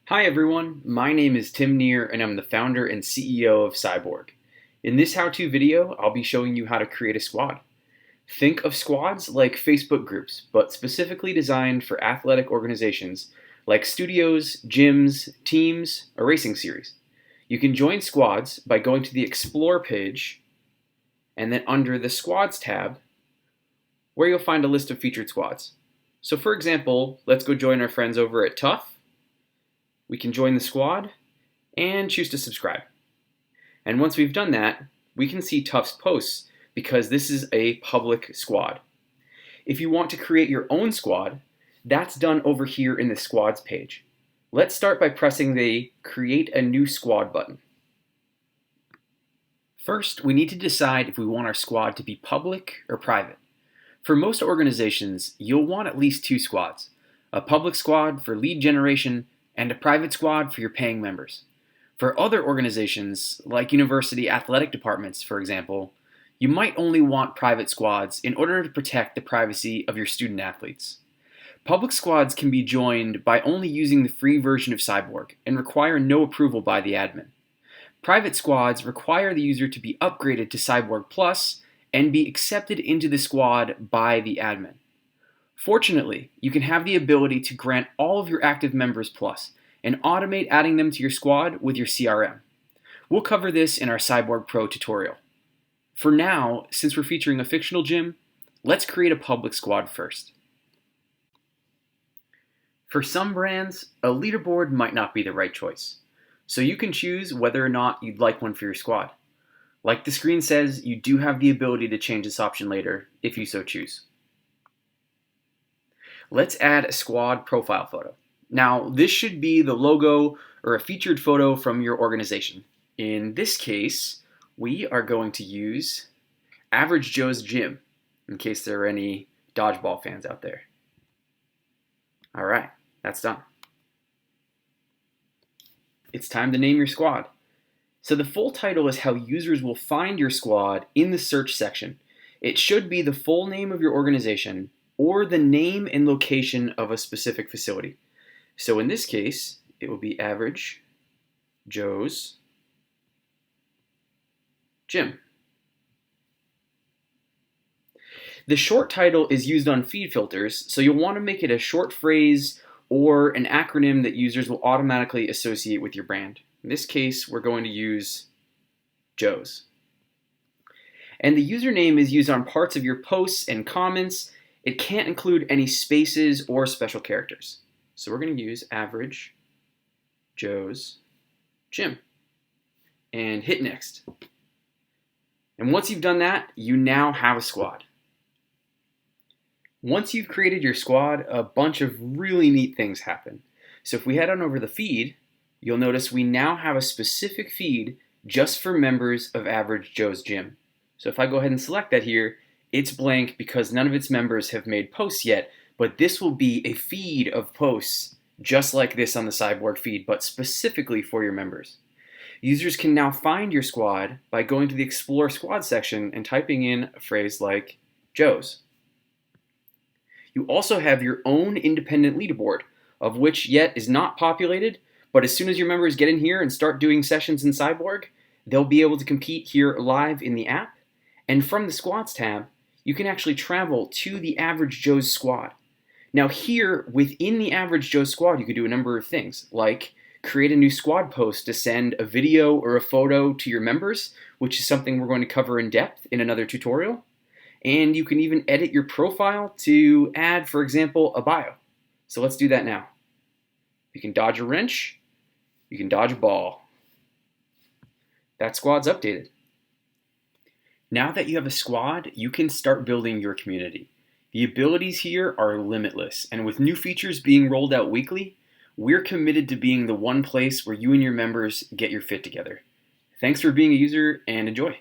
Hi everyone, my name is Tim Neer and I'm the founder and CEO of Cyborg. In this how-to video, I'll be showing you how to create a squad. Think of squads like Facebook groups, but specifically designed for athletic organizations like studios, gyms, teams, a racing series. You can join squads by going to the Explore page and then under the Squads tab, where you'll find a list of featured squads. So for example, let's go join our friends over at Tough. We can join the squad and choose to subscribe. And once we've done that, we can see Tough's posts because this is a public squad. If you want to create your own squad, that's done over here in the Squads page. Let's start by pressing the Create a New Squad button. First, we need to decide if we want our squad to be public or private. For most organizations, you'll want at least two squads, a public squad for lead generation and a private squad for your paying members. For other organizations, like university athletic departments, for example, you might only want private squads in order to protect the privacy of your student athletes. Public squads can be joined by only using the free version of Cyborg and require no approval by the admin. Private squads require the user to be upgraded to Cyborg Plus and be accepted into the squad by the admin. Fortunately, you can have the ability to grant all of your active members Plus and automate adding them to your squad with your CRM. We'll cover this in our Cyborg Pro tutorial. For now, since we're featuring a fictional gym, let's create a public squad first. For some brands, a leaderboard might not be the right choice, so you can choose whether or not you'd like one for your squad. Like the screen says, you do have the ability to change this option later if you so choose. Let's add a squad profile photo. Now, this should be the logo or a featured photo from your organization. In this case, we are going to use Average Joe's Gym, in case there are any dodgeball fans out there. All right, that's done. It's time to name your squad. So the full title is how users will find your squad in the search section. It should be the full name of your organization or the name and location of a specific facility. So in this case, it will be Average Joe's Gym. The short title is used on feed filters, so you'll want to make it a short phrase or an acronym that users will automatically associate with your brand. In this case, we're going to use Joe's. And the username is used on parts of your posts and comments. It can't include any spaces or special characters. So we're going to use Average Joe's Gym and hit next. And once you've done that, you now have a squad. Once you've created your squad, a bunch of really neat things happen. So if we head on over the feed, you'll notice we now have a specific feed just for members of Average Joe's Gym. So if I go ahead and select that here, it's blank because none of its members have made posts yet, but this will be a feed of posts just like this on the Cyborg feed, but specifically for your members. Users can now find your squad by going to the Explore Squad section and typing in a phrase like Joe's. You also have your own independent leaderboard, of which yet is not populated, but as soon as your members get in here and start doing sessions in Cyborg, they'll be able to compete here live in the app. And from the Squads tab, you can actually travel to the Average Joe's squad. Now here, within the Average Joe's squad, you can do a number of things, like create a new squad post to send a video or a photo to your members, which is something we're going to cover in depth in another tutorial. And you can even edit your profile to add, for example, a bio. So let's do that now. You can dodge a wrench, you can dodge a ball. That squad's updated. Now that you have a squad, you can start building your community. The abilities here are limitless, and with new features being rolled out weekly, we're committed to being the one place where you and your members get your fit together. Thanks for being a user, and enjoy.